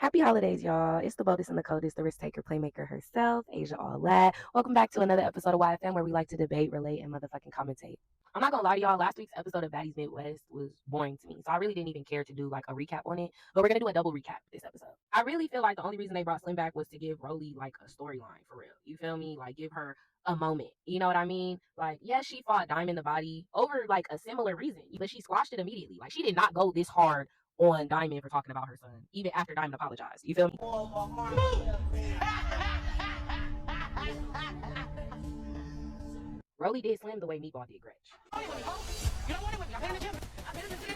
Happy holidays, y'all. It's the boldest and the coldest, the risk taker, playmaker herself, Asia All That. Welcome back to another episode of YFM where we like to debate, relate, and motherfucking commentate. I'm not gonna lie to y'all, last week's episode of Baddies Midwest was boring to me. So I really didn't even care to do like a recap on it. But we're gonna do a double recap this episode. I really feel like the only reason they brought Slim back was to give Rolly like a storyline for real. You feel me? Like give her a moment. You know what I mean? Like, yes, she fought Diamond the Body over like a similar reason, but she squashed it immediately. Like she did not go this hard on Diamond for talking about her son, even after Diamond apologized. You feel me? Rolly did Slim the way Meatball did Gretch. You don't want it with me. I've been in the gym. I've been in the gym.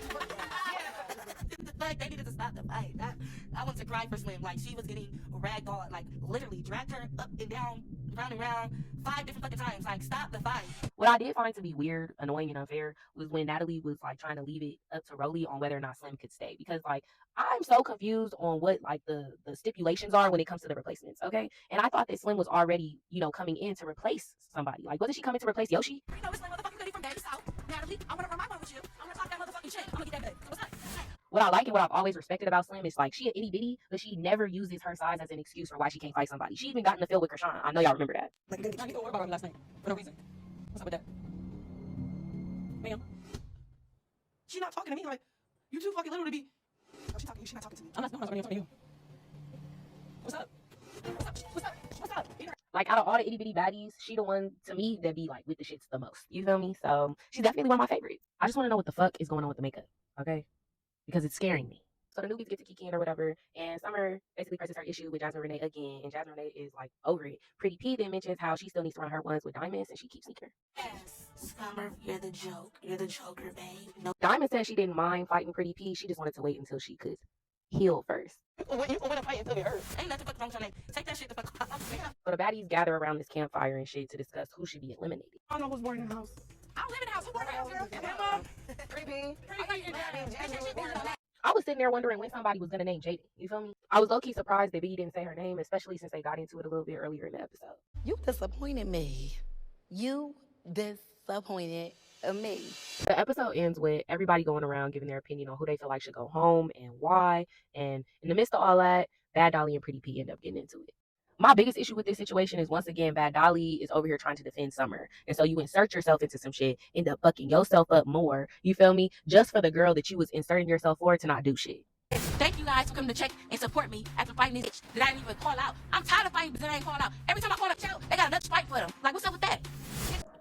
Like they needed to stop the fight. I want to cry for Slim. Like she was getting ragdolled, like literally dragged her up and down, round and round, 5 different fucking times. Like stop the fight. What I did find to be weird, annoying, and unfair was when Natalie was like trying to leave it up to Rolly on whether or not Slim could stay. Because like I'm so confused on what like the stipulations are when it comes to the replacements. Okay, and I thought that Slim was already coming in to replace somebody. Like wasn't she coming to replace Yoshi? You know it's like motherfucking goodie from Daddy South. Natalie, I want to run my mom with you. I'm gonna talk that motherfucking shit. I'm gonna get that back. What's up? What I like and what I've always respected about Slim is like she an itty bitty, but she never uses her size as an excuse for why she can't fight somebody. She even got in the field with Krishan. I know y'all remember that. Like you don't worry about her last name for no reason. What's up with that? Ma'am, she not talking to me. Like you too fucking little to be. Oh, she talking to you. She not talking to me. I'm not talking to you. What's up? What's up? What's up? What's up? Like out of all the itty bitty baddies, she the one to me that be like with the shits the most. You feel me? So she's definitely one of my favorites. I just want to know what the fuck is going on with the makeup, okay? Because it's scaring me. So the newbies get to kick in or whatever, and Summer basically presses her issue with Jasmine Renee again, and Jasmine Renee is like over it. Pretty P then mentions how she still needs to run her ones with Diamond, and she keeps sneaking. Yes, Summer, you're the joke. You're the joker, babe. No. Diamond said she didn't mind fighting Pretty P. She just wanted to wait until she could heal first. You can win a fight until it hurts. Ain't nothing but wrong with your name. Take that shit the fuck out. So the baddies gather around this campfire and shit to discuss who should be eliminated. I don't know who's born in the house. I don't live in the house. Who born in the house, girl? Emma. Pretty P. I was sitting there wondering when somebody was gonna name Jaden. You feel me? I was low-key surprised that Biggie didn't say her name, especially since they got into it a little bit earlier in the episode. You disappointed me. You disappointed me. The episode ends with everybody going around giving their opinion on who they feel like should go home and why. And in the midst of all that, Bad Dolly and Pretty P end up getting into it. My biggest issue with this situation is, once again, Bad Dolly is over here trying to defend Summer. And so you insert yourself into some shit, end up fucking yourself up more, you feel me? Just for the girl that you was inserting yourself for to not do shit. Thank you guys for coming to check and support me after fighting this bitch that I didn't even call out. I'm tired of fighting, but I ain't call out. Every time I call up show, they got another fight for them. Like, what's up with that?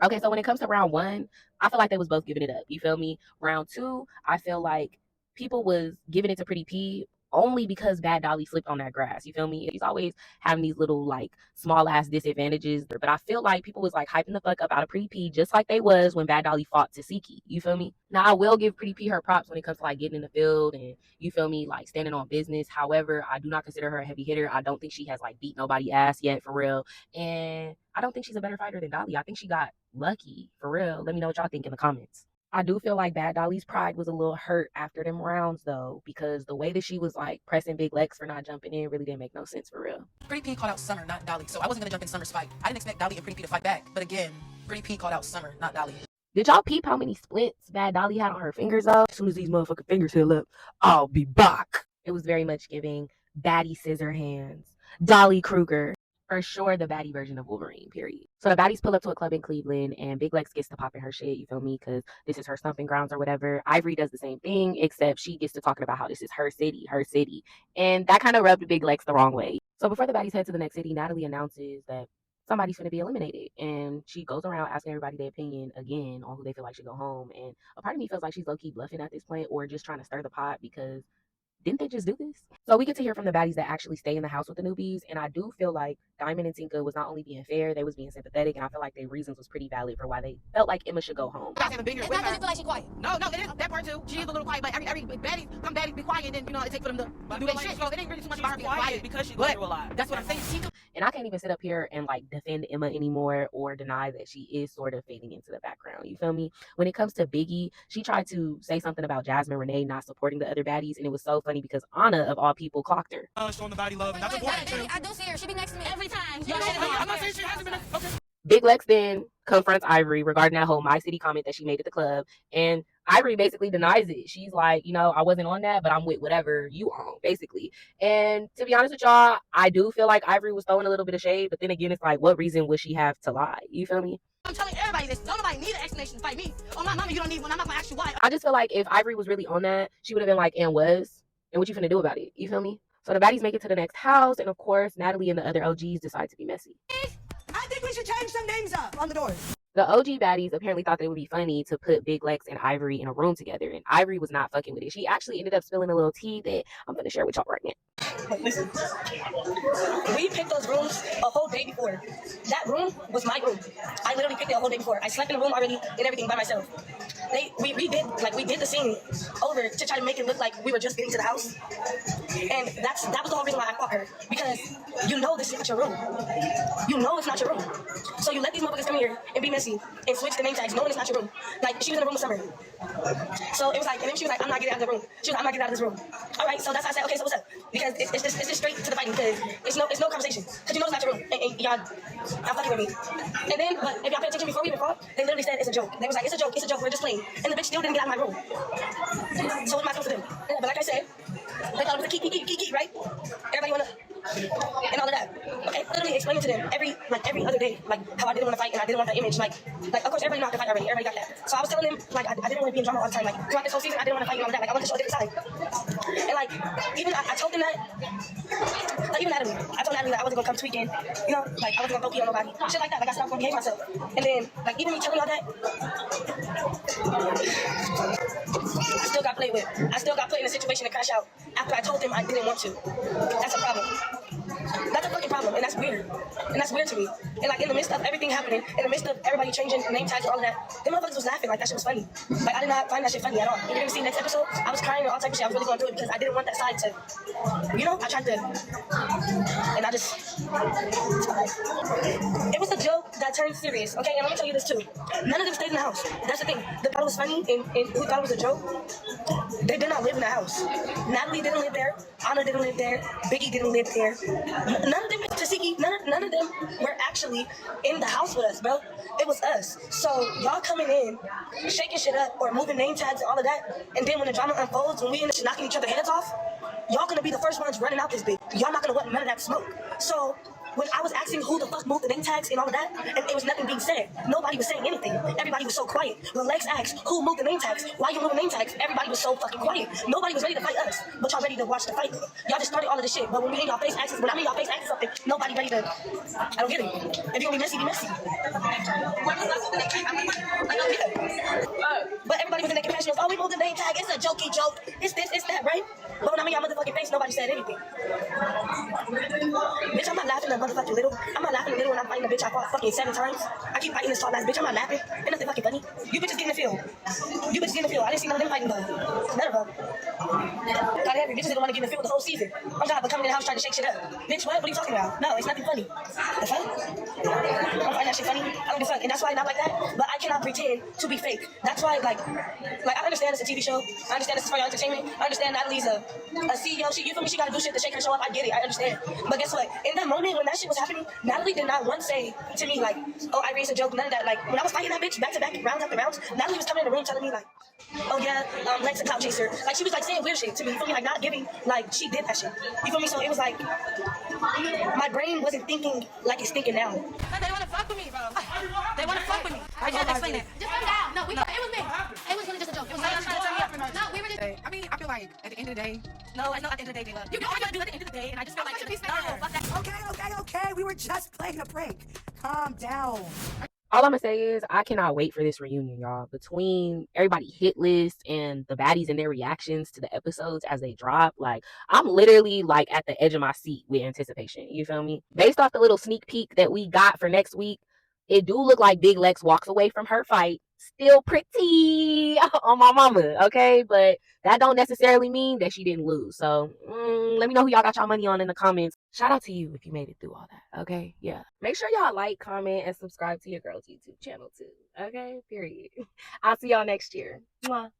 Okay, so when it comes to round 1, I feel like they was both giving it up. You feel me? Round 2, I feel like people was giving it to Pretty P only because Bad Dolly slipped on that grass. You feel me? He's always having these little like small ass disadvantages. But I feel like people was like hyping the fuck up out of Pretty P just like they was when Bad Dolly fought Tasiki. You feel me? Now I will give Pretty P her props when it comes to like getting in the field and, you feel me, like standing on business. However, I do not consider her a heavy hitter. I don't think she has like beat nobody ass yet for real. And I don't think she's a better fighter than Dolly. I think she got lucky for real. Let me know what y'all think in the comments. I do feel like Bad Dolly's pride was a little hurt after them rounds, though, because the way that she was like pressing Big Lex for not jumping in really didn't make no sense for real. Pretty P called out Summer, not Dolly. So I wasn't gonna jump in Summer's fight. I didn't expect Dolly and Pretty P to fight back. But again, Pretty P called out Summer, not Dolly. Did y'all peep how many splits Bad Dolly had on her fingers, though? As soon as these motherfucking fingers heal up, I'll be back. It was very much giving Baddie Scissor Hands, Dolly Kruger. For sure, the baddie version of Wolverine, period. So the baddies pull up to a club in Cleveland, and Big Lex gets to popping her shit, you feel me? Because this is her stomping grounds or whatever. Ivory does the same thing, except she gets to talking about how this is her city. And that kind of rubbed Big Lex the wrong way. So before the baddies head to the next city, Natalie announces that somebody's going to be eliminated. And she goes around asking everybody their opinion again on who they feel like should go home. And a part of me feels like she's low-key bluffing at this point, or just trying to stir the pot, because didn't they just do this? So we get to hear from the baddies that actually stay in the house with the newbies, and I do feel like Diamond and Tinka was not only being fair, they was being sympathetic, and I feel like their reasons was pretty valid for why they felt like Emma should go home. You guys haven't been here It's with not that her. you feel like she's quiet. No, it is that part too. She is a little quiet, but every baddie, some baddies be quiet, and then it takes for them to do their shit. So it ain't really too much about her being quiet because she's going through a lot. That's what I'm saying. Tinka. And I can't even sit up here and like defend Emma anymore or deny that she is sort of fading into the background. You feel me? When it comes to Biggie, she tried to say something about Jasmine Renee not supporting the other baddies, and it was so funny because Anna, of all people, clocked her. Showing the body love, and that's important too. I do see her. She be next to me every time. I'm not saying she hasn't been. Okay. Big Lex then confronts Ivory regarding that whole My City comment that she made at the club. And Ivory basically denies it. She's like, I wasn't on that, but I'm with whatever you own, basically. And to be honest with y'all, I do feel like Ivory was throwing a little bit of shade. But then again, it's like, what reason would she have to lie? You feel me? I'm telling everybody this. Don't nobody need an explanation to fight me. Oh, my mama, you don't need one. I'm not going to ask you why. I just feel like if Ivory was really on that, she would have been like, and what you finna do about it? You feel me? So the baddies make it to the next house. And of course, Natalie and the other OGs decide to be messy. I think we should change some names up on the doors. The OG baddies apparently thought that it would be funny to put Big Lex and Ivory in a room together, and Ivory was not fucking with it. She actually ended up spilling a little tea that I'm going to share with y'all right now. Listen, we picked those rooms a whole day before. That room was my room. I literally picked it a whole day before. I slept in the room already and everything by myself. We did the scene over to try to make it look like we were just getting to the house. And that was the whole reason why I fought her. Because you know this is not your room. You know it's not your room. So you let these motherfuckers come here and be messy and switch the name tags knowing it's not your room. Like, she was in the room with Summer. So it was like, and then she was like, I'm not getting out of the room. She was like, I'm not getting out of this room. All right, so that's why I said, okay, so what's up? Because it's just straight to the fighting, because it's no conversation. Because you know it's not your room. And y'all fucking with me. And then, but if y'all pay attention before we even fought, they literally said it's a joke. They was like, it's a joke, we're just playing. And the bitch still didn't get out of my room. So what am I supposed to do? But like I said, they thought it was a key, right? Everybody wanna, and all of that. Okay, literally explaining to them every other day, like how I didn't want to fight and I didn't want that image. Like of course everybody know I can fight already. Everybody got that. So I was telling them like I didn't want to be in drama all the time. Like throughout this whole season, I didn't want to fight and all of that. Like I wanted to show a different side. And like even I told them that. Like even Natalie, I told Natalie that I wasn't gonna come tweaking. Like I wasn't gonna go pee on nobody. Shit like that. Like I said I was gonna behave myself. And then like even me telling y'all that, I still got played with. I still got put in a situation to crash out after I told them I didn't want to. That's a problem. That's a fucking problem, and that's weird. And that's weird to me. And like in the midst of everything happening, in the midst of everybody changing name tags and all of that, them motherfuckers was laughing like that shit was funny. Like I did not find that shit funny at all. If you're gonna see next episode, I was crying and all type of shit. I was really going through it because I didn't want that side to, I tried to, and I just, it was a joke that turned serious. Okay, and let me tell you this too. None of them stayed in the house. That's the thing. They thought it was funny, and who thought it was a joke, they did not live in the house. Natalie didn't live there. Anna didn't live there. Biggie didn't live there. None of them, Tasiki, none of them were actually in the house with us, bro. It was us. So y'all coming in, shaking shit up, or moving name tags and all of that, and then when the drama unfolds, when we end up knocking each other heads off, y'all gonna be the first ones running out this bitch. Y'all not gonna want none of that smoke. So when I was asking who the fuck moved the name tags and all of that, and it was nothing being said. Nobody was saying anything. Everybody was so quiet. When Lex asked who moved the name tags, why you moving name tags, everybody was so fucking quiet. Nobody was ready to fight us, but y'all ready to watch the fight. Y'all just started all of this shit, but when we in y'all face asking, when I'm in y'all face asking something, nobody ready to, I don't get it. If you're gonna be messy, be messy. But everybody was in that compassion of, oh, we moved the name tag, it's a jokey joke, it's this, it's that, right? But when I'm in y'all motherfucking face, nobody said anything. Bitch, I'm not laughing at motherfucking little. I'm not laughing a little when I'm fighting a bitch I fought fucking 7 times. I keep fighting this tall ass bitch. I'm not laughing. Ain't nothing fucking funny. You bitches get in the field. I didn't see none of them fighting though. None of them. God damn, bitches didn't want to get in the field the whole season. I'm trying to come in the house trying to shake shit up. Bitch, what? What are you talking about? No, it's nothing funny. The fuck? I'm finding that shit funny. I don't give a fuck. And that's why I'm not like that. But I cannot pretend to be fake. That's why, like I understand it's a TV show. I understand this is for your entertainment. I understand Natalie's a CEO. You feel me? She gotta do shit to shake her show up. I get it. I understand. But guess what? In that moment when that shit was happening, Natalie did not once say to me like, "Oh, Ivory, it's a joke." None of that. Like when I was fighting that bitch back to back, round after round, Natalie was coming in the room telling me like, "Oh yeah, Lex a clout chaser." Like she was like saying weird shit to me. You feel me? Like not giving like she did that shit. You feel me? So it was like my brain wasn't thinking like it's thinking now. But they want to fuck with me, bro. They want to fuck with me. I can't explain it. Just calm down. No, it was me. It was really just a joke. It was like trying to turn me up. No, we were just. I mean, I feel like at the end of the day, no, I know at the end of the day they love you. You know what I gotta do at the end of the day, and I just feel like fuck that. Okay. We were just playing a prank. Calm down. All I'm gonna say is I cannot wait for this reunion, y'all. Between everybody hit list and the baddies and their reactions to the episodes as they drop, like I'm literally like at the edge of my seat with anticipation. You feel me? Based off the little sneak peek that we got for next week, it do look like Big Lex walks away from her fight still pretty on my mama, okay? But that don't necessarily mean that she didn't lose. So let me know who y'all got y'all money on in the comments. Shout out to you if you made it through all that, okay? Yeah. Make sure y'all like, comment, and subscribe to your girl's YouTube channel too, okay? Period. I'll see y'all next year. Mwah.